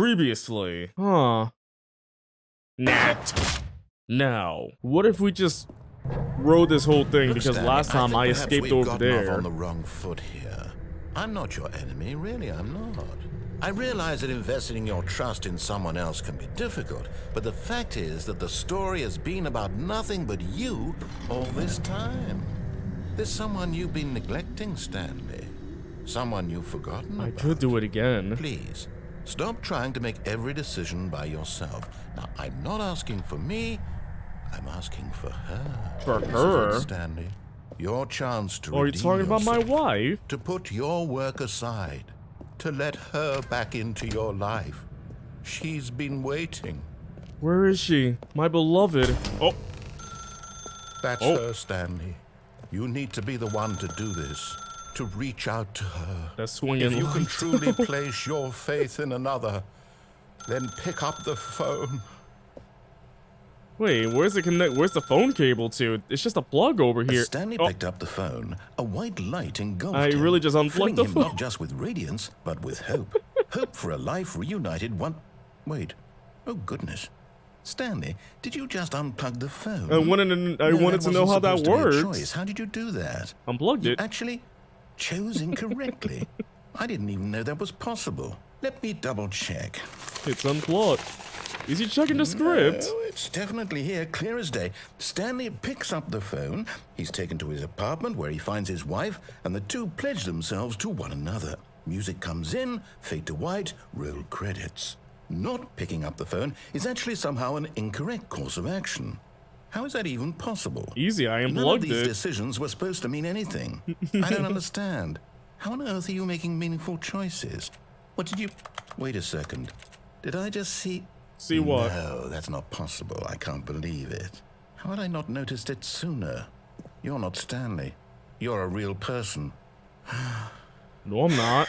Previously. Huh. Nat. Now, what if we just rode this whole thing? Look, because Stanley, last time I escaped over off there. on the wrong foot here. I'm not your enemy, really, I'm not. I realize that investing your trust in someone else can be difficult, but the fact is that the story has been about nothing but you all this time. There's someone you've been neglecting, Stanley. Someone you've forgotten about. I could do it again. Please, stop trying to make every decision by yourself. Now, I'm not asking for me, I'm asking for her. For This her? is it, Stanley. Your chance to Oh, you're redeem talking about my yourself, wife? to put your work aside, to let her back into your life. She's been waiting. Where is she? My beloved. Oh. That's Oh. her, Stanley. You need to be the one to do this, to reach out to her. That's swinging If you can light. truly place your faith in another, then pick up the phone. Wait, where's the phone cable to? It's just a plug over here. As Stanley Oh, picked up the phone, a white light engulfed I him, really just unplugged filling the him phone. not just with radiance, but with hope. Hope for a life reunited one... Wait. Oh, goodness. Stanley, did you just unplug the phone? I wanted to know how that wasn't supposed to be a works. choice. How did you do that? Unplugged You it. actually chose incorrectly. I didn't even know that was possible. Let me double check. It's unplugged. Is he checking the script? No, it's definitely here, clear as day. Stanley picks up the phone. He's taken to his apartment where he finds his wife, and the two pledge themselves to one another. Music comes in, fade to white, roll credits. Not picking up the phone is actually somehow an incorrect course of action. How is that even possible? Easy, I None of unplugged these it. decisions were supposed to mean anything. I don't understand. How on earth are you making meaningful choices? What did you... Wait a second. Did I just see... See what? No, that's not possible. I can't believe it. How had I not noticed it sooner? You're not Stanley. You're a real person. No, I'm not.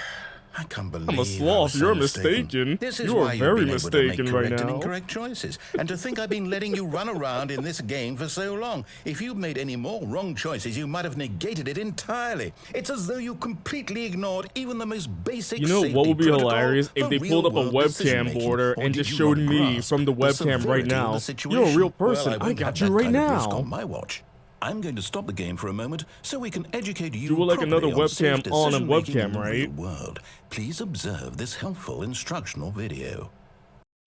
I can't believe I'm a I sloth. was so You're mistaken. mistaken. This is You are why you've very been able to make mistaken right correct and now. incorrect choices. And to think I've been letting you run around in this game for so long. If you'd made any more wrong choices, you might have negated it entirely. It's as though you completely ignored even the most basic You know safety what would be protocol hilarious if for they pulled up a real-world webcam decision-making. border Or and did just you showed not me grasp from the webcam right severity of now. the You're a real situation? person. Well, I wouldn't got have you that right kind of risk now. on my watch. I'm going to stop the game for a moment so we can educate you Do like another properly on safe webcam on a decision-making webcam, in the right? real world. Please observe this helpful instructional video.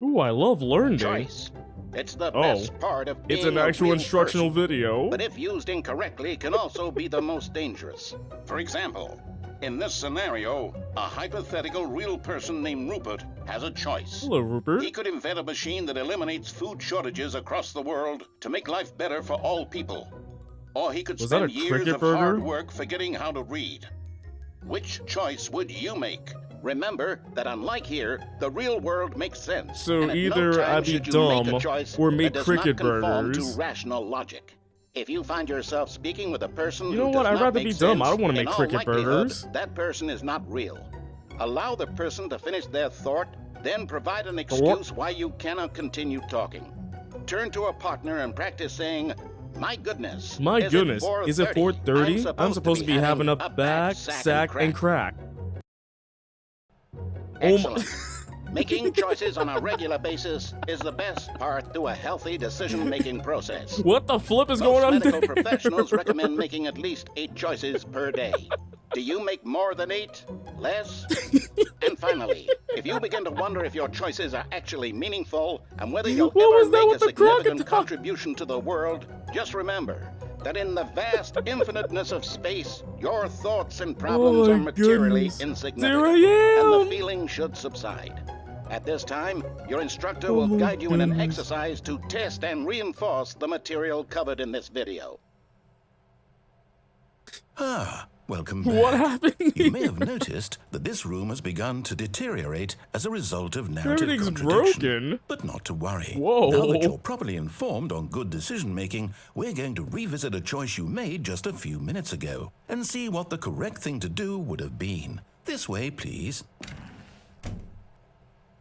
Ooh, I love learning. Choice. It's the Oh, best part of being It's an a actual real instructional person, video. but if used incorrectly can also be the most dangerous. For example, in this scenario, a hypothetical real person named Rupert has a choice. Hello, Rupert. He could invent a machine that eliminates food shortages across the world to make life better for all people. Or he could Was that a spend years cricket of burger? hard work forgetting how to read. Which choice would you make? Remember that unlike here, the real world makes sense. So and at either no time I'd be should you make dumb a choice or make that does cricket not conform burgers. to rational logic. If you find yourself speaking with a person You know who what? does I'd not rather make be dumb. I sense, don't wanna in make all cricket likelihood, burgers. That person is not real. Allow the person to finish their thought, then provide an excuse why you cannot continue talking. Turn to a partner and practice saying, "My goodness. My goodness, is it 4:30? I'm supposed to be having a back, sack, and crack. Oh my. Excellent. Making choices on a regular basis is the best part to a healthy decision-making process. What the flip is Most going on medical there? professionals recommend making at least 8 choices per day. Do you make more than 8? Less? And finally, if you begin to wonder if your choices are actually meaningful and whether you'll What was ever that make a with the significant crocodile? contribution to the world, just remember that in the vast infiniteness of space, your thoughts and problems Oh are my materially goodness. insignificant, There I and am. the feeling should subside. At this time, your instructor Oh will my guide you in an goodness. exercise to test and reinforce the material covered in this video. Ah, welcome back. What happened? You may have noticed that this room has begun to deteriorate as a result of narrative Everything's contradiction. broken. But not to worry. Whoa. Now that you're properly informed on good decision-making, we're going to revisit a choice you made just a few minutes ago and see what the correct thing to do would have been. This way, please.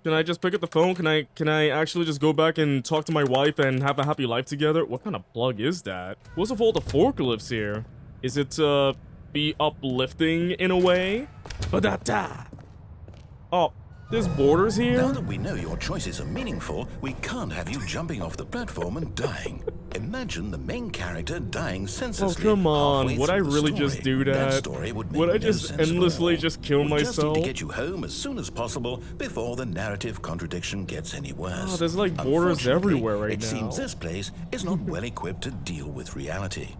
Can I just pick up the phone? Can I actually just go back and talk to my wife and have a happy life together? What kind of plug is that? What's with all the forklifts here? Is it be uplifting in a way? Ba-da-da! Oh, There's borders Now here? that we know your choices are meaningful, we can't have you jumping off the platform and dying. Imagine the main character dying Oh, senselessly. come on. halfway Would I through the really story. just do That that? story would make Would I no just sense at endlessly all. just kill We just myself? need to get you home as soon as possible before the narrative contradiction gets any worse. Oh, there's, like, borders Unfortunately, everywhere right it now. seems this place is not well equipped to deal with reality.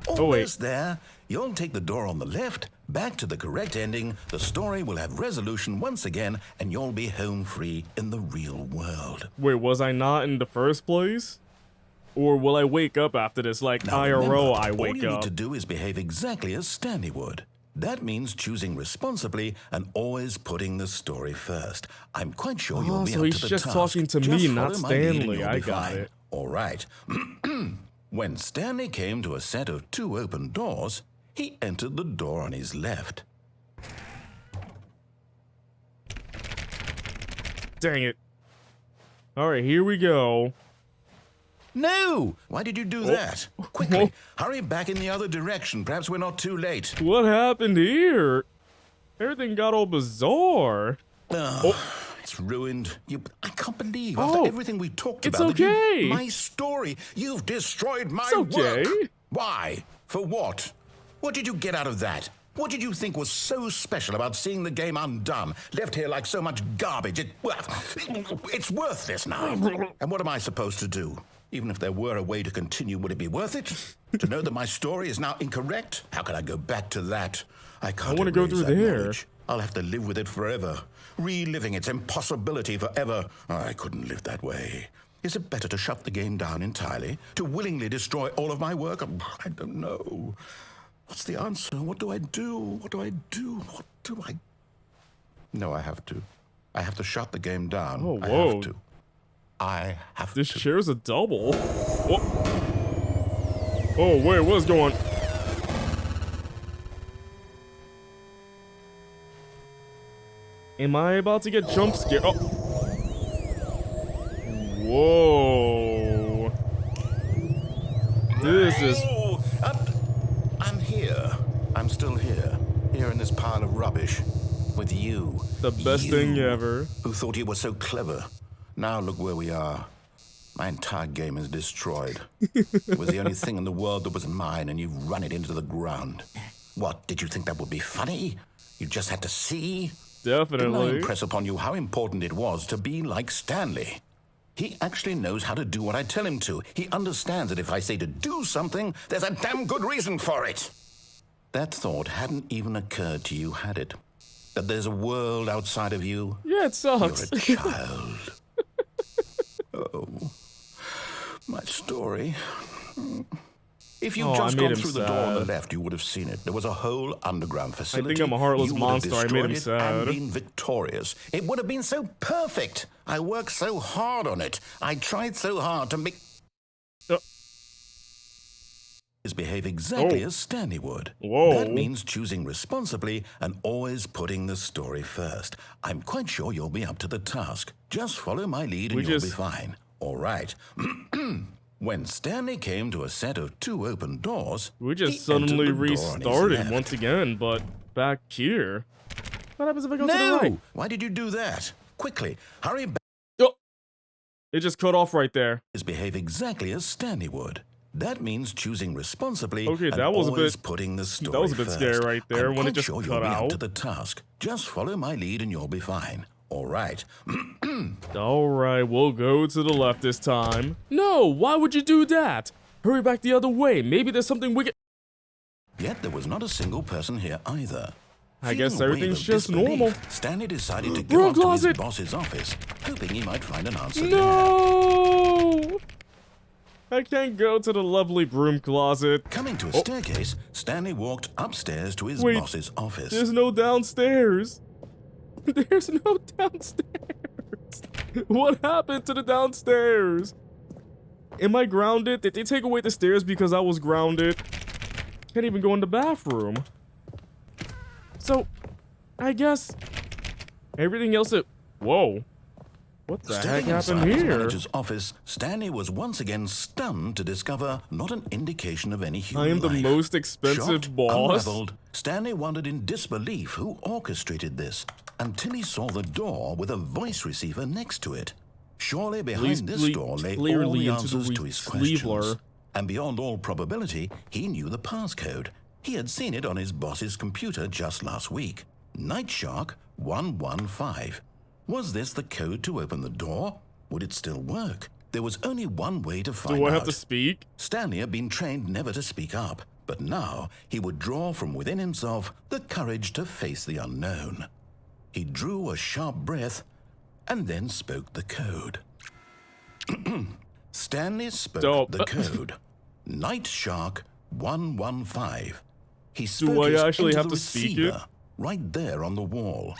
Oh, wait. Almost there. You'll take the door on the left, back to the correct ending. The story will have resolution once again, and you'll be home free in the real world. Wait, was I not in the first place? Or will I wake up after this? Like, Now IRL, remember, I all wake you need up. to do is behave exactly as Stanley would. That means choosing responsibly and always putting the story first. I'm quite sure you'll Oh, be so up he's to the just task. talking to Just me, follow not my lead and Stanley. you'll I be got fine. it. All right. When Stanley came to a set of 2 open doors, he entered the door on his left. Dang it. Alright, here we go. No! Why did you do that? Quickly, hurry back in the other direction. Perhaps we're not too late. What happened here? Everything got all bizarre. It's ruined. I can't believe Oh, after everything we talked it's about. that you- okay. my story. You've destroyed my It's okay. work. Why? For what? What did you get out of that? What did you think was so special about seeing the game undone, left here like so much garbage? It's worthless now. And what am I supposed to do? Even if there were a way to continue, would it be worth it? To know that my story is now incorrect? How can I go back to that? I can't. wanna go erase through that there. knowledge. I'll have to live with it forever, reliving its impossibility forever. I couldn't live that way. Is it better to shut the game down entirely? To willingly destroy all of my work? I don't know. What's the answer? What do I do? What do I do? What do I... No, I have to. I have to shut the game down. Oh, I whoa. have to. I have This to. chair's a double. Oh, wait, what's going on? Am I about to get jump scared? Oh. Whoa. This is... Oh, I'm here. I'm still here. Here in this pile of rubbish. With you. The best thing ever. Who thought you were so clever. Now look where we are. My entire game is destroyed. It was the only thing in the world that was mine, and you've run it into the ground. What, did you think that would be funny? You just had to see? Didn't I Definitely. impress upon you how important it was to be like Stanley? He actually knows how to do what I tell him to. He understands that if I say to do something, there's a damn good reason for it. That thought hadn't even occurred to you, had it? That there's a world outside of you? Yeah, it You're sucks. a child. Oh, my story. If you'd Oh, I just made gone him through the door on the sad. left, you would have seen it. There was a whole underground facility. I'm a heartless You would have monster. I made him destroyed it and sad. been victorious. It would have been so perfect. I worked so hard on it. I tried so hard to make... Uh. Behave exactly Oh. as Stanley would. Whoa. That means choosing responsibly and always putting the story first. I'm quite sure you'll be up to the task. Just follow my lead and you'll be fine. All right. When Stanley came to a set of 2 open doors, We just he entered suddenly the door on his restarted left. once again, but back here. What happens if I go to the No! right? Why did you do that? Quickly, hurry back. Oh, it just cut off right there. Behave exactly as Stanley would. That means choosing responsibly Okay, and that was a always bit- putting the story that was a bit first. scary right there I'm when it quite just sure cut you'll be up to out. the task. Just follow my lead and you'll be fine. All right. Alright, we'll go to the left this time. No, why would you do that? Hurry back the other way. Maybe there's something wicked. Yet there was not a single person here either. I guess Feeling a wave everything's of just disbelief, normal. Stanley decided to go Broom up to his closet! boss's office, hoping he might find an answer there. No! I can't go to the lovely broom closet. Coming to a staircase, Stanley walked upstairs to his Wait, boss's office. There's no downstairs. There's no downstairs. What happened to the downstairs? Am I grounded? Did they take away the stairs because I was grounded? Can't even go in the bathroom. So, I guess everything else Whoa. What the heck Stepping happened inside his here? manager's office, Stanley was once again stunned to discover not an indication of any human I am the life. most expensive Shocked, boss. unraveled, Stanley wondered in disbelief who orchestrated this until he saw the door with a voice receiver next to it. Surely behind this door lay all the answers to his questions. And beyond all probability, he knew the passcode. He had seen it on his boss's computer just last week. Night Shark 115. Was this the code to open the door? Would it still work? There was only one way to find out. Do I have to speak? Stanley had been trained never to speak up, but now he would draw from within himself the courage to face the unknown. He drew a sharp breath and then spoke the code. Stanley spoke the code. Night Shark 115. He spoke Do I it actually into have the to speak receiver, it? right there on the wall.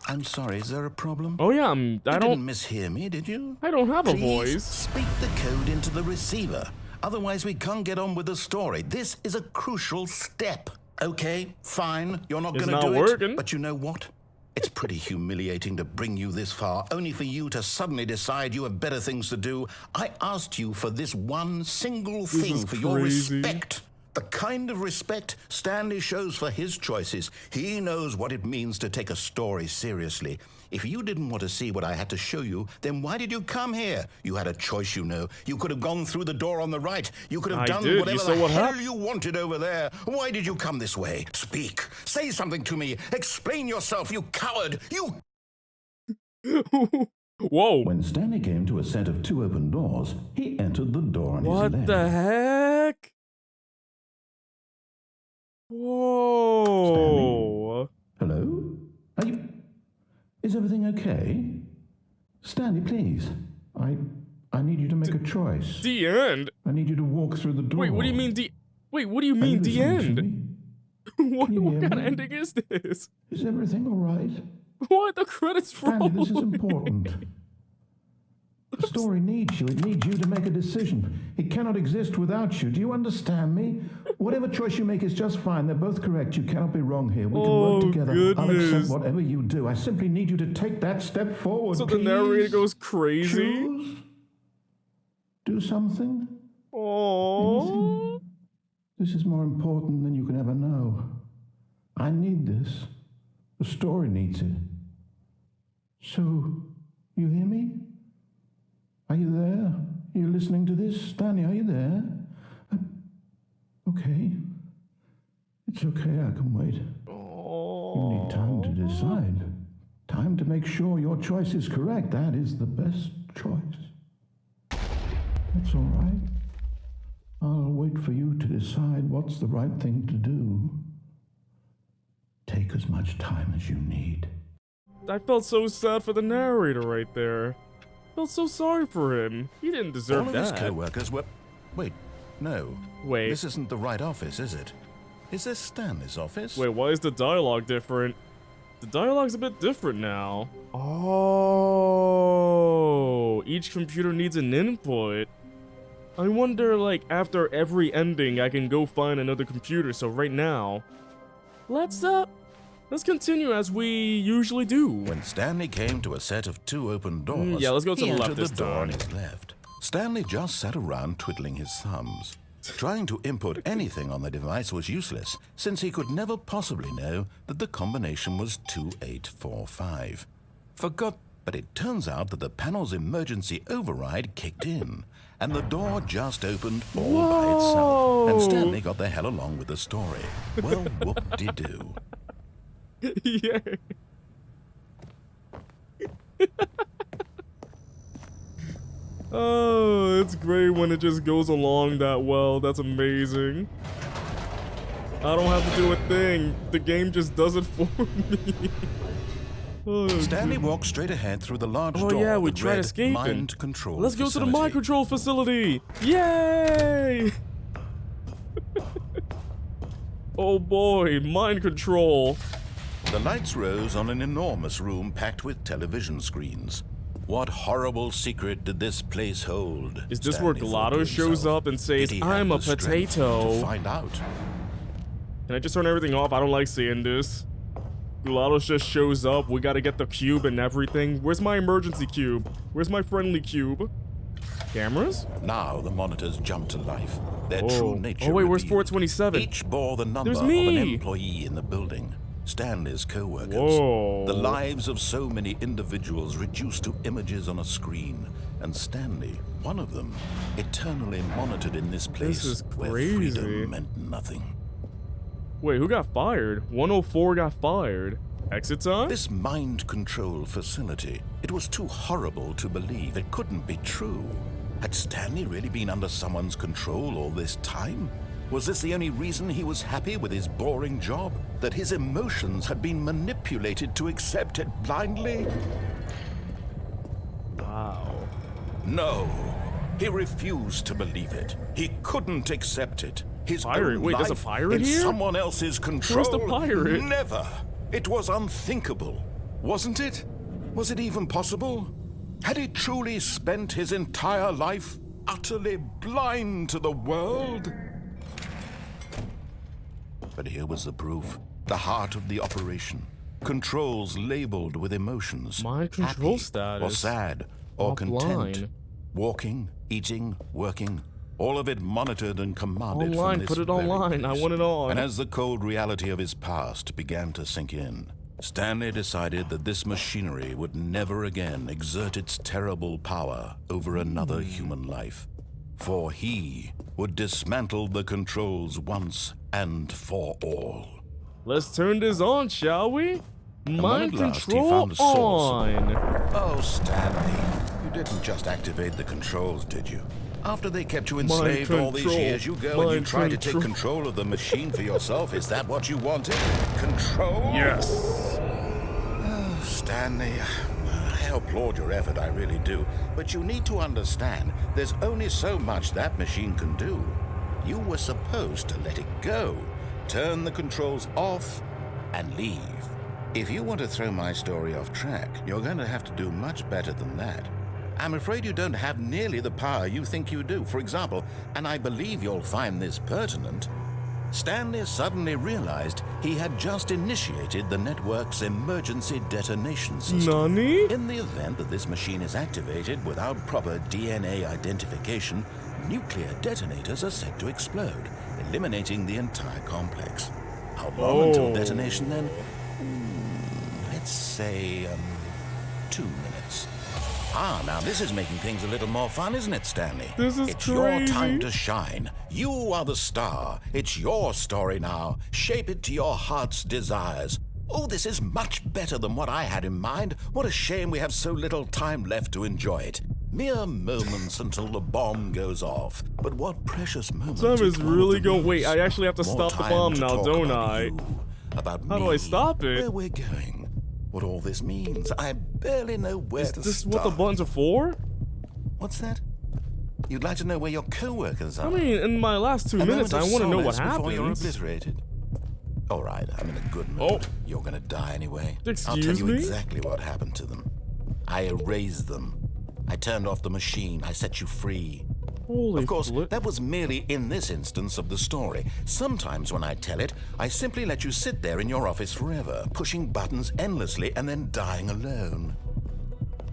I'm sorry, is there a problem? Oh yeah, I You don't didn't mishear me, did you? I don't have a Please voice. speak the code into the receiver. Otherwise, we can't get on with the story. This is a crucial step. Okay, fine. You're not It's going to not do working. it. But you know what? It's pretty humiliating to bring you this far, only for you to suddenly decide you have better things to do. I asked you for this one single thing, is for your crazy. respect. The kind of respect Stanley shows for his choices. He knows what it means to take a story seriously. If you didn't want to see what I had to show you, then why did you come here? You had a choice, you know. You could have gone through the door on the right. You could have I done did. You whatever saw the what hell happened? you wanted over there. Why did you come this way? Speak. Say something to me. Explain yourself, you coward. You... Whoa. When Stanley came to a set of two open doors, he entered the door on his What left. the heck? Whoa. Hello? Are you... Is everything okay? Stanley, please. I need you to make a choice. The end? I need you to walk through the door. Wait, what do you mean Wait, what do you Are mean the listening to end? me? What Can you hear kind of me? ending is this? Is everything all right? What? The credits Stanley, this is rolling. important. The story needs you. It needs you to make a decision. It cannot exist without you. Do you understand me? Whatever choice you make is just fine. They're both correct. You cannot be wrong here. We can Oh, work together. I'll goodness. accept whatever you do. I simply need you to take that step forward. So the narrator goes crazy. Choose. Do something. Oh. Anything. This is more important than you can ever know. I need this. The story needs it. So, you hear me? Are you there? Are you listening to this? Stanley, are you there? Okay. It's okay, I can wait. You need time to decide. Time to make sure your choice is correct. That is the best choice. That's all right. I'll wait for you to decide what's the right thing to do. Take as much time as you need. I felt so sad for the narrator right there. Felt so sorry for him. He didn't deserve All of his that. co-workers were... Wait, no. Wait. This isn't the right office, is it? Is this Stanley's office? Wait, why is the dialogue different? The dialogue's a bit different now. Oh, each computer needs an input. I wonder, like, after every ending, I can go find another computer. So right now, let's continue as we usually do. When Stanley came to a set of two open doors, yeah, let's go to he the left entered this the door on time. his left. Stanley just sat around twiddling his thumbs. Trying to input anything on the device was useless, since he could never possibly know that the combination was 2845. But it turns out that the panel's emergency override kicked in, and the door just opened all by itself, and Stanley got the hell along with the story. Well, whoop-de-doo. Yeah. Oh, it's great when it just goes along that well. That's amazing. I don't have to do a thing. The game just does it for me. Oh, Stanley walked straight ahead through the large oh door yeah, we that tried read escaping. Mind Control Let's go to the Facility. mind control facility. Yay! Oh boy, mind control. The lights rose on an enormous room packed with television screens. What horrible secret did this place hold? Is this where Stanley thought to Glotto shows himself. up and says, Did he have "I'm a the strength potato"? To find out. Can I just turn everything off? I don't like seeing this. GLaDOS just shows up. We gotta get the cube and everything. Where's my emergency cube? Where's my friendly cube? Cameras? Now the monitors jump to life. Their true nature Oh wait, where's revealed. 427? Each bore the number There's of an me. employee in the building. Stanley's co-workers. Whoa. The lives of so many individuals reduced to images on a screen. And Stanley, one of them, eternally monitored in this place is where crazy. freedom meant nothing. Wait, who got fired? 104 got fired. Exit time? This mind control facility, it was too horrible to believe. It couldn't be true. Had Stanley really been under someone's control all this time? Was this the only reason he was happy with his boring job? That his emotions had been manipulated to accept it blindly? Wow. No. He refused to believe it. He couldn't accept it. His Pirate? own Wait, there's a life pirate in here? someone else's control. Where's the pirate? Never. It was unthinkable, wasn't it? Was it even possible? Had he truly spent his entire life utterly blind to the world? But here was the proof. The heart of the operation. Controls labeled with emotions. Mind control happy, status. or sad, or content. Offline. Walking, eating, working. All of it monitored and commanded Online, from this put it very online. I place. want it on. And as the cold reality of his past began to sink in, Stanley decided that this machinery would never again exert its terrible power over another human life. For he would dismantle the controls once and for all. Let's turn this on, shall we? Mind at last he control found a source. on. Oh, Stanley, you didn't just activate the controls, did you? After they kept you enslaved all these control. years, you go and you Mind try to take control. control of the machine for yourself. Is that what you wanted? Control? Yes. Oh, Stanley, I applaud your effort, I really do. But you need to understand, there's only so much that machine can do. You were supposed to let it go, turn the controls off, and leave. If you want to throw my story off track, you're going to have to do much better than that. I'm afraid you don't have nearly the power you think you do. For example, and I believe you'll find this pertinent, Stanley suddenly realized he had just initiated the network's emergency detonation system. Nani? In the event that this machine is activated without proper DNA identification, nuclear detonators are set to explode, eliminating the entire complex. How long until detonation then? Let's say, 2 minutes. Ah, now this is making things a little more fun, isn't it, Stanley? This is it's crazy. your time to shine. You are the star. It's your story now. Shape it to your heart's desires. Oh, this is much better than what I had in mind. What a shame we have so little time left to enjoy it. Mere moments until the bomb goes off. But what precious moments. Time each is one of really them going. is. Wait, I actually have to More stop the time bomb to now, talk don't about I? you, about How me, do I stop it? where we're going, what all this means. I barely know where Is to this start. what the buttons are for? What's that? You'd like to know where your co-workers are? I mean, in my last 2 A minutes, I moment of want to know what solace before you're happens. obliterated. All right, I'm in a good mood. Oh. You're gonna die anyway. I'll Excuse tell you me? exactly what happened to them. I erased them. I turned off the machine. I set you free. Holy Of course, flip. that was merely in this instance of the story. Sometimes when I tell it, I simply let you sit there in your office forever, pushing buttons endlessly and then dying alone.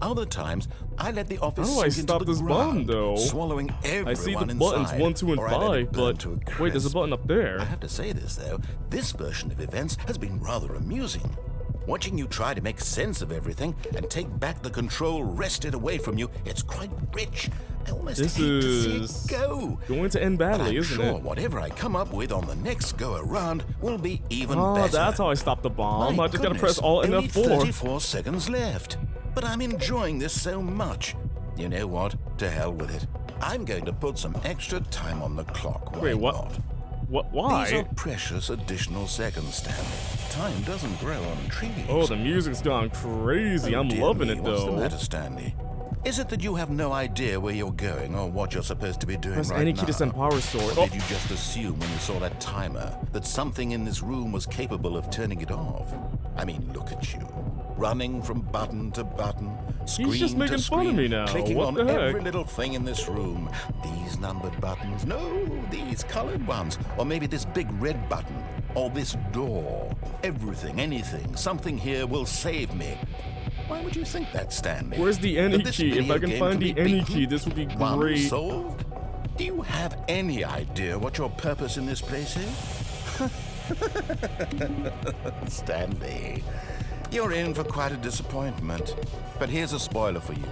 Other times, I let the office How do I sink into stop the this bomb, ground, though? swallowing everyone I see the inside, buttons 1, 2, and or I let it 5, burn but to a wait, there's a crisp. button up there. I have to say this, though. This version of events has been rather amusing. Watching you try to make sense of everything and take back the control wrested away from you, it's quite rich. I almost This hate to see is it go. going to end But badly, I'm isn't sure it? whatever I come up with on the next go-around will be even Oh, better. that's how I stop the bomb. My I just gotta goodness, press Alt and only F4. 34 seconds left. But I'm enjoying this so much. You know what? To hell with it. I'm going to put some extra time on the clock. Why Wait, what? not? What? These are Why? precious additional seconds, Stanley. Time doesn't grow on trees. Oh, the music's gone crazy. Oh, I'm dear loving me, it, What's the though. matter, Stanley? Is it that you have no idea where you're going or what you're supposed to be doing Press right any now? key to send power sword. Or Oh, did you just assume when you saw that timer that something in this room was capable of turning it off? I mean, look at you. Running from button to button, screen just to making fun of screen, me now. clicking What on the heck? every little thing in this room. These numbered buttons, no, these colored ones. Or maybe this big red button. or this door. Everything, anything, something here will save me. Why would you think that, Stanley? Where's the any That this key? If video I can game find can the be any beaten? key, this would be One great. solved? Do you have any idea what your purpose in this place is? Stanley, you're in for quite a disappointment. But here's a spoiler for you.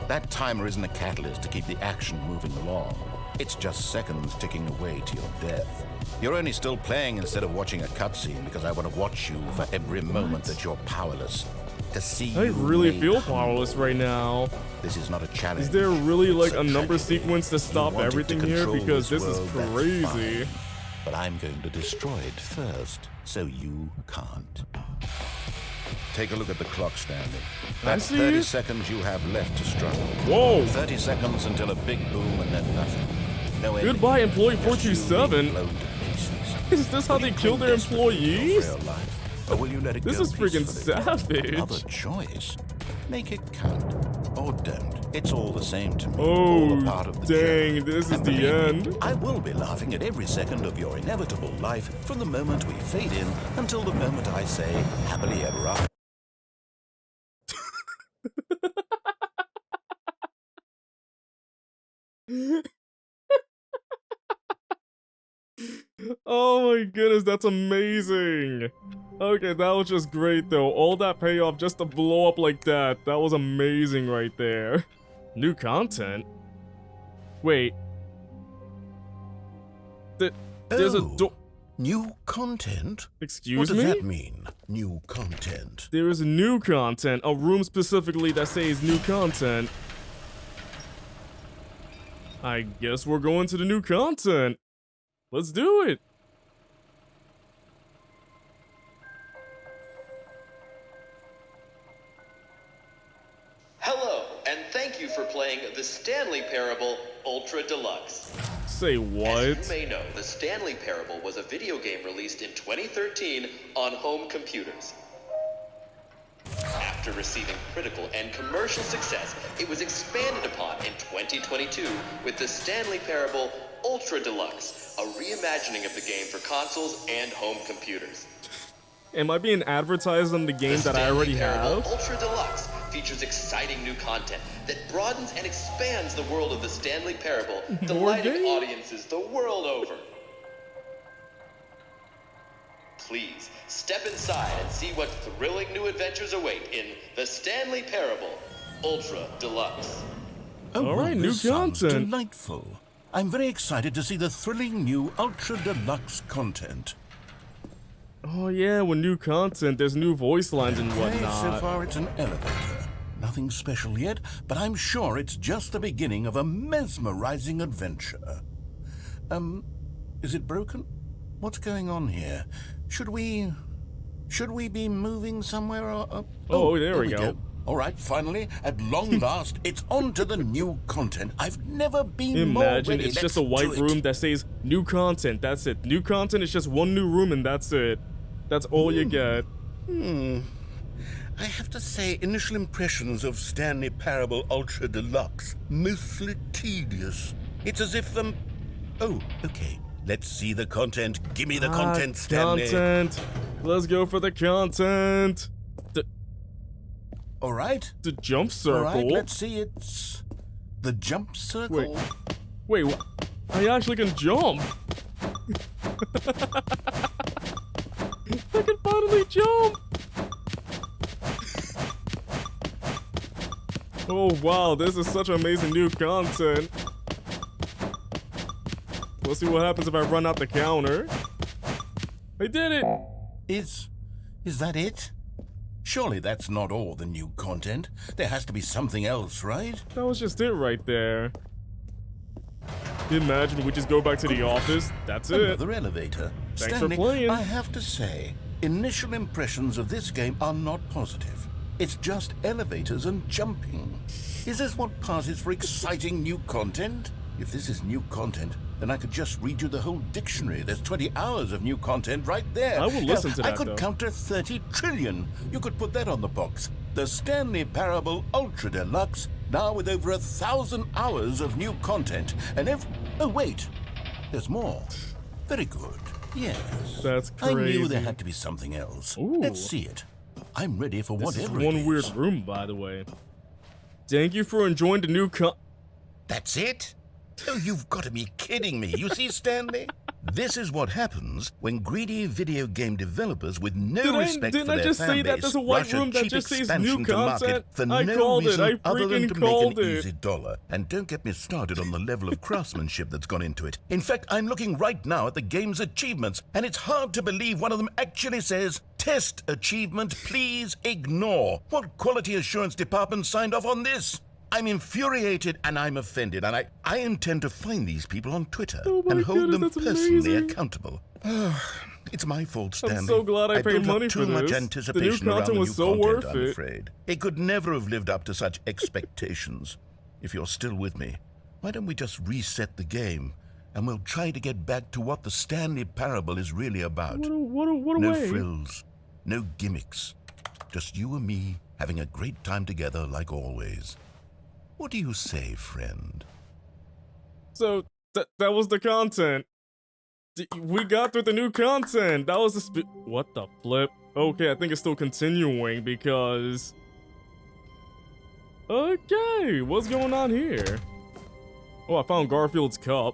That timer isn't a catalyst to keep the action moving along. It's just seconds ticking away to your death. You're only still playing instead of watching a cutscene because I want to watch you for every moment that you're powerless. To see I you really made feel whole. powerless right now. This is not a challenge. Is there really It's like a number tragedy. sequence to You stop wanted to everything here? control Because this is world, that's crazy. fine. But I'm going to destroy it first, so you can't. Take a look at the clock, Stanley. That's see 30 it. seconds you have left to struggle. Whoa! 30 seconds until a big boom and then nothing. No ending. Goodbye, employee Just you 427. being blown to pieces. Is this how Will they you kill cling their desperately to your employees? real life, or will you let it This go is freaking peacefully? savage. Another choice. Make it count, or don't. It's all the same to me. Oh, all a part of the dang, journey. this is And the believe me, end. I will be laughing at every second of your inevitable life from the moment we fade in until the moment I say happily ever after. Oh my goodness, that's amazing. Okay, that was just great though. All that payoff just to blow up like that. That was amazing right there. New content? Wait. There's a door. New content? Excuse What does me? that mean, new content? There is new content. A room specifically that says new content. I guess we're going to the new content. Let's do it. Hello, and thank you for playing the Stanley Parable Ultra Deluxe. Say As what? you may know, the Stanley Parable was a video game released in 2013 on home computers. After receiving critical and commercial success, it was expanded upon in 2022 with the Stanley Parable Ultra Deluxe, a reimagining of the game for consoles and home computers. Am I being advertised on the game that I already Parable have? Ultra Deluxe features exciting new content that broadens and expands the world of the Stanley Parable, delighting game? audiences the world over. Please, step inside and see what thrilling new adventures await in the Stanley Parable Ultra Deluxe. Oh, All right, new this sounds content. delightful. I'm very excited to see the thrilling new Ultra Deluxe content. Oh yeah, with new content, there's new voice lines and Okay, so whatnot. far it's an elevator. Nothing special yet, but I'm sure it's just the beginning of a mesmerizing adventure. Is it broken? What's going on here? Should we be moving somewhere or Oh, there we go. All right, finally, at long last, it's on to the new content. I've never been more Imagine ready. it's Let's just a white do it. room that says new content. That's it. New content is just one new room and that's it. That's all you get. I have to say, initial impressions of Stanley Parable Ultra Deluxe, mostly tedious. It's as if, oh, okay. Let's see the content. Give me the content, Stanley. Content. Let's go for the content. All right. The jump All circle. right, let's see. It's the jump circle. Wait, I actually can jump. I can finally jump. Oh wow, this is such amazing new content. Let's see what happens if I run out the counter. I did it. Is that it? Surely that's not all the new content. There has to be something else, right? That was just it right there. Imagine we just go back to the office. That's it. Another elevator. Thanks for Stanley, playing. I have to say, initial impressions of this game are not positive. It's just elevators and jumping. Is this what passes for exciting new content? If this is new content, then I could just read you the whole dictionary. There's 20 hours of new content right there. I will listen to I that, could though. count to 30 trillion. You could put that on the box. The Stanley Parable Ultra Deluxe, now with over 1,000 hours of new content. And oh wait, there's more. Very good. Yes. That's I crazy. knew there had to be something else. Ooh. Let's see it. I'm ready for This is whatever one it is. weird room, by the way. Thank you for enjoying the new That's it? Oh, you've got to be kidding me. You see, Stanley? This is what happens when greedy video game developers with no respect for Didn't I their just fan say that base there's a white rush a room that cheap just says expansion new to market content? for I no called it. reason I other than freaking to called make an it. easy dollar. And don't get me started on the level of craftsmanship that's gone into it. In fact, I'm looking right now at the game's achievements, and it's hard to believe one of them actually says, "Test achievement, please ignore." What quality assurance department signed off on this? I'm infuriated and I'm offended, and I intend to find these people on Twitter Oh my and hold goodness, them that's personally amazing. accountable. It's my fault, Stanley. I'm so glad I paid built up money too for much this. anticipation The new around content the was new so content, worth I'm it. afraid. It could never have lived up to such expectations. If you're still with me, why don't we just reset the game, and we'll try to get back to what the Stanley Parable is really about. What a No way. frills, no gimmicks. Just you and me having a great time together like always. What do you say, friend? So that was the content. We got through the new content. That was the what the flip? Okay, I think it's still continuing because. Okay, what's going on here? Oh, I found Garfield's cup.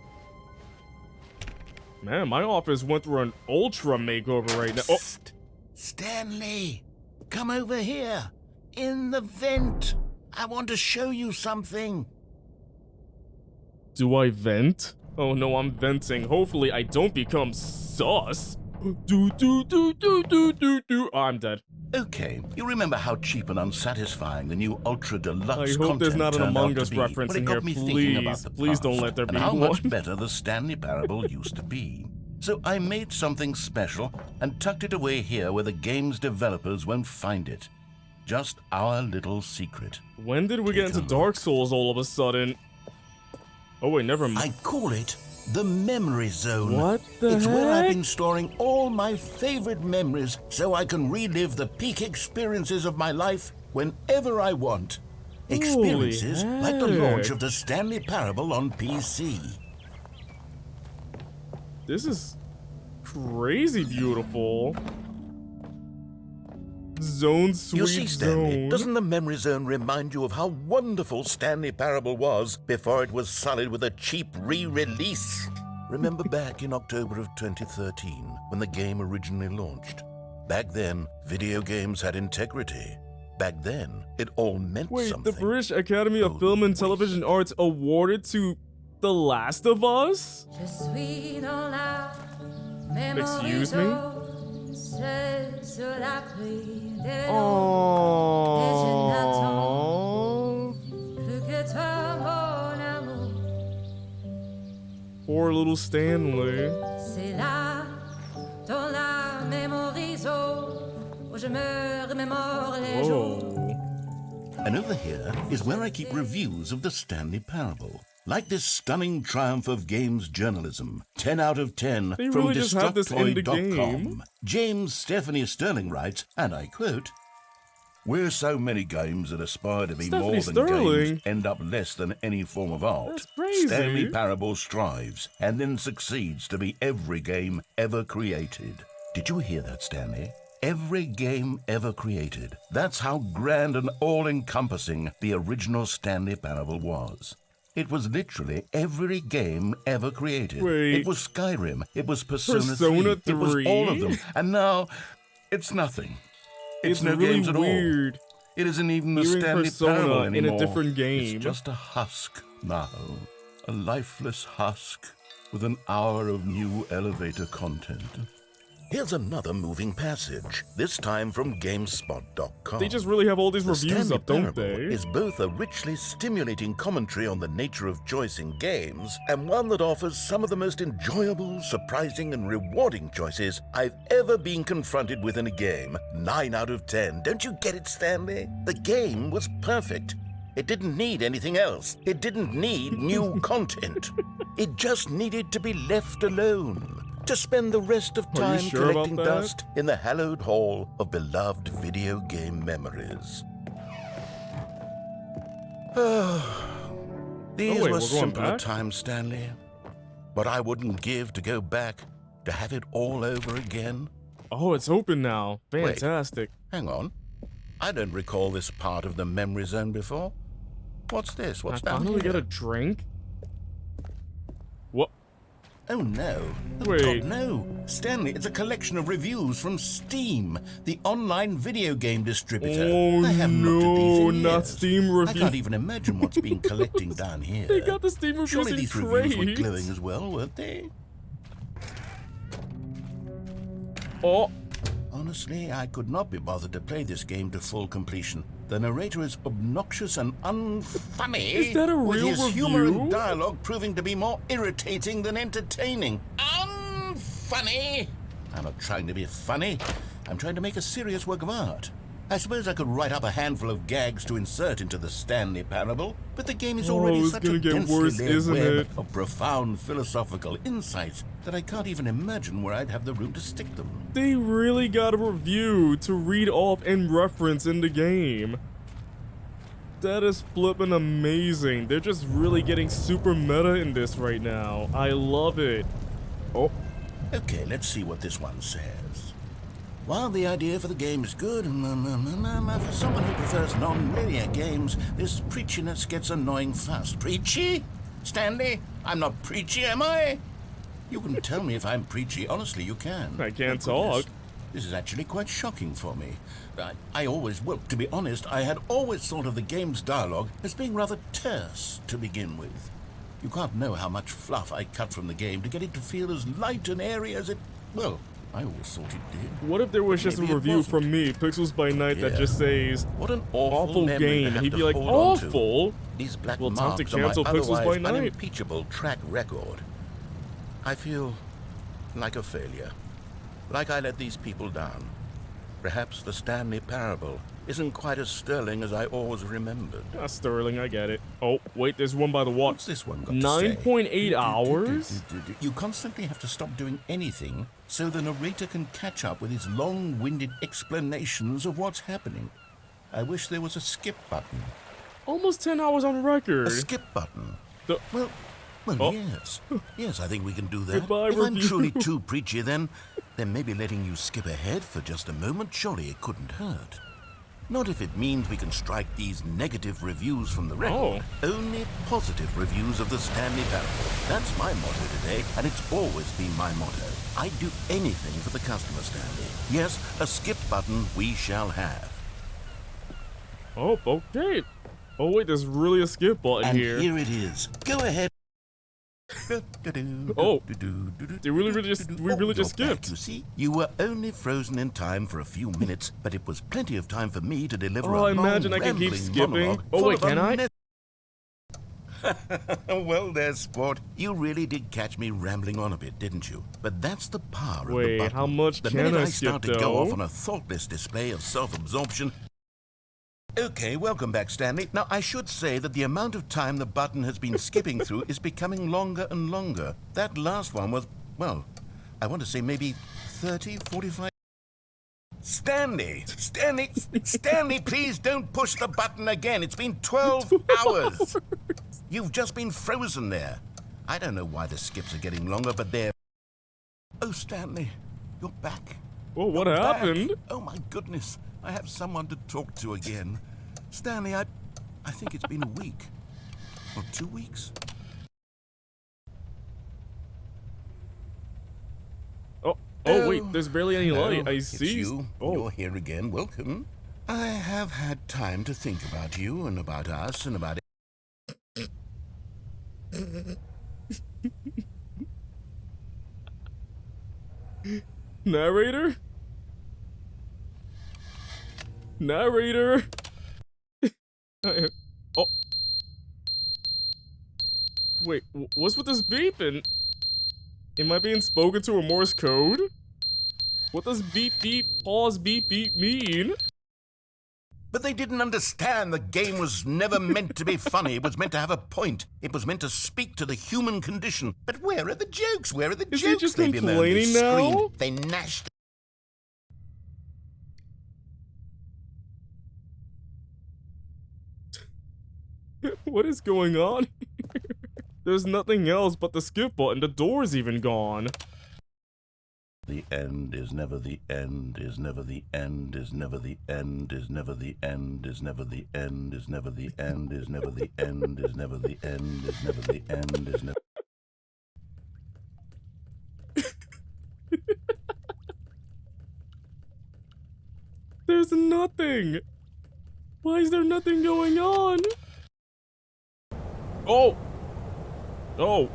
Man, my office went through an ultra makeover right now. Oh, Psst. Stanley, come over here. In the vent. I want to show you something. do I vent? Oh no, I'm venting. Hopefully, I don't become sus. Do. Oh, I'm dead. Okay, you remember how cheap and unsatisfying the new Ultra Deluxe I hope there's content not an turned Among out to Us be? reference Well, it in got here, me thinking about the please don't past let there and be how one. much better the Stanley Parable used to be. So I made something special and tucked it away here where the game's developers won't find it. Just our little secret. When did we get Take into a look. Dark Souls all of a sudden? Oh wait, never I mind. call it the Memory Zone. What the It's where I've heck? been storing all my favorite memories so I can relive the peak experiences of my life whenever I want. Experiences like the launch heck. of the Stanley Parable on PC. This is crazy beautiful. Zone sweet You see, Stanley, zone. doesn't the Memory Zone remind you of how wonderful Stanley Parable was before it was sullied with a cheap re-release? Remember back in October of 2013 when the game originally launched? Back then, video games had integrity. Back then, it all meant Wait, something. the British Academy of Oh, Film and waste. Television Arts awarded to The Last of Us? Je suis dans la mémoire Excuse me? seule sur la pluie des Oh. plus que toi, mon amour. Poor little Stanley. C'est là, dans la mémoire où je me remémore les jours. Whoa. And over here is where I keep reviews of the Stanley Parable. Like this stunning triumph of games journalism, 10 out of 10 They from really just have this in the game. Destructoid.com. James Stephanie Sterling writes, and I quote, "Where so many games that aspire to be Stephanie more than Sterling? games end up less than any form of art, That's crazy. Stanley Parable strives and then succeeds to be every game ever created." Did you hear that, Stanley? Every game ever created. That's how grand and all-encompassing the original Stanley Parable was. It was literally every game ever created. Wait. It was Skyrim. It was Persona 3. Persona It was all of 3? them. And now, it's nothing. It's no really games at all. weird. It isn't even the Hearing Stanley Persona Parable in a anymore. different game. It's just a husk now. A lifeless husk with an hour of new elevator content. Here's another moving passage, this time from GameSpot.com. They just really have all these The reviews Stanley up, don't Parable they? is both a richly stimulating commentary on the nature of choice in games and one that offers some of the most enjoyable, surprising, and rewarding choices I've ever been confronted with in a game. 9 out of 10. Don't you get it, Stanley? The game was perfect. It didn't need anything else. It didn't need new content. It just needed to be left alone. To spend the rest of Are time you sure about collecting that? dust in the hallowed hall of beloved video game memories. These wait, were we're going simpler back? times, Stanley. But I wouldn't give to go back To have it all over again? Oh, it's open now. Wait. Fantastic. Hang on. I don't recall this part of the memory zone before. What's this? What's I down finally here? get a drink. What? Oh no. Oh, Wait. God, no. Stanley, it's a collection of reviews from Steam, the online video game distributor. Oh I haven't looked at these no, in not years. Steam I reviews. can't even imagine what's been collecting down here. They got the Steam reviews Surely in these reviews were crates. glowing as well, weren't they? Oh, Honestly, I could not be bothered to play this game to full completion. The narrator is obnoxious and unfunny. Is that a with real his humor review? and dialogue proving to be more irritating than entertaining. Unfunny! I'm not trying to be funny. I'm trying to make a serious work of art. I suppose I could write up a handful of gags to insert into the Stanley parable, but the game is already it's such gonna a get densely worse, layered isn't web it? of profound philosophical insights that I can't even imagine where I'd have the room to stick them. they really got a review to read off and reference in the game. That is flippin' amazing. They're just really getting super meta in this right now. I love it. Oh, Okay, let's see what this one says. While the idea for the game is good, for someone who prefers non-linear games, this preachiness gets annoying fast. Preachy? Stanley, I'm not preachy, am I? You can tell me if I'm preachy. Honestly, you can. I can't Oh, goodness. talk. This is actually quite shocking for me. Well, to be honest, I had always thought of the game's dialogue as being rather terse to begin with. You can't know how much fluff I cut from the game to get it to feel as light and airy as it, well, I always thought it did. what if there was just Maybe a it review wasn't. from me, PixelsByNight, that Yeah. just says What an awful, awful memory to game, have and he'd to be like, hold on to. awful? These black Well, time to marks are my cancel otherwise PixelsByNight. unimpeachable track record. I feel like a failure. Like I let these people down. Perhaps the Stanley parable isn't quite as sterling as I always remembered. Ah, Sterling, I get it. Oh, wait, there's one by the watch. What's this one got to say? 9.8 hours? You constantly have to stop doing anything so the narrator can catch up with his long-winded explanations of what's happening. I wish there was a skip button. Almost 10 hours on record. A skip button? The- Well, Oh. yes. Yes, I think we can do that. Goodbye, if I'm review. truly too preachy, then maybe letting you skip ahead for just a moment, surely it couldn't hurt. Not if it means we can strike these negative reviews from the record. Only positive reviews of the Stanley parable. That's my motto today, and it's always been my motto. I'd do anything for the customer, Stanley. Yes, a skip button we shall have. Oh, okay. Oh, wait, there's really a skip button And here. here it is. Go ahead. Oh, we really just You're back, skipped. you see, you were only frozen in time for a few minutes, but it was plenty of time for me to deliver Oh, a I imagine I can keep long, skipping. monologue Oh, full wait, of can I? Well, there, sport. You really did catch me rambling on a bit, didn't you? But that's the power of Wait, the button. how much the can minute I I skip, start to though? go off on a thoughtless display of self-absorption. Okay, welcome back, Stanley. Now, I should say that the amount of time the button has been skipping through is becoming longer and longer. That last one was, well, I want to say maybe 30, 45... Stanley, please don't push the button again. It's been 12 hours. You've just been frozen there. I don't know why the skips are getting longer, but they're... Oh, Stanley, you're back. Oh, what You're back. happened? Oh, my goodness. I have someone to talk to again. Stanley, I think it's been a week. Or 2 weeks. Oh, wait, there's barely any light. I it's see. you. Oh, You're here again. Welcome. I have had time to think about you and about us and about narrator? Narrator? Oh. Wait, what's with this beeping? Am I being spoken to a Morse code? What does beep beep, pause beep beep mean? But they didn't understand the game was never meant to be funny. It was meant to have a point. It was meant to speak to the human condition. But where are the jokes? Where are the Is he jokes? just They bemoaned, they complaining now? screamed, they gnashed. What is going on here? There's nothing else but the skip button. The door's even gone. The end is never the end, is never the end, is never the end, is never the end, is never the end, is never the end, is never the end, is never the end, is never the end, is never. There's nothing. Why is there nothing going on? Oh. Oh.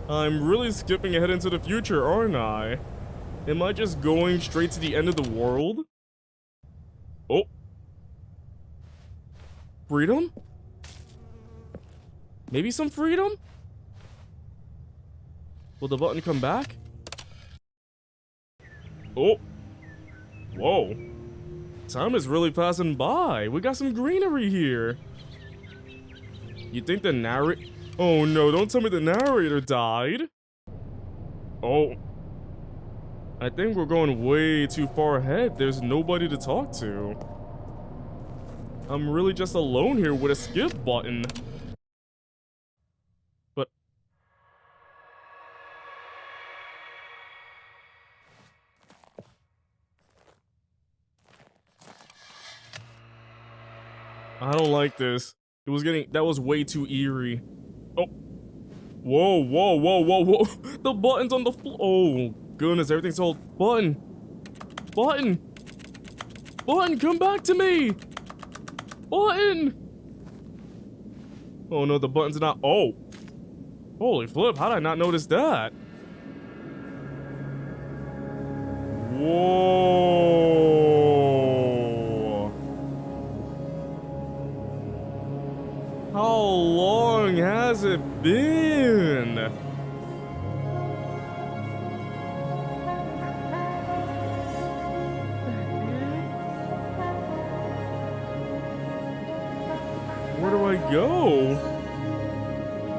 I'm really skipping ahead into the future, aren't I? Am I just going straight to the end of the world? Oh. Freedom? Maybe some freedom? Will the button come back? Oh. Whoa. Time is really passing by. We got some greenery here. You think the narrator... Oh no, don't tell me the narrator died. Oh. I think we're going way too far ahead. There's nobody to talk to. I'm really just alone here with a skip button. But... I don't like this. It was getting... That was way too eerie. Oh. Whoa, whoa, whoa, whoa, whoa. The button's on the floor. Oh, goodness, everything's all... Button. Button. Button, come back to me. Button. Oh, no, the button's not... Oh. Holy flip, how did I not notice that? Whoa. How long has it been? Where do I go?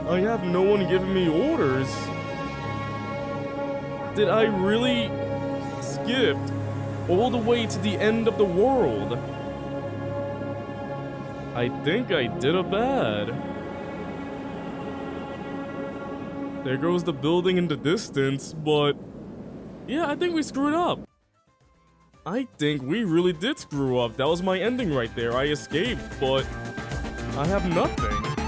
I have no one giving me orders. Did I really skip all the way to the end of the world? I think I did a bad. There goes the building in the distance, but yeah, I think we screwed up. I think we really did screw up. That was my ending right there. I escaped, but I have nothing.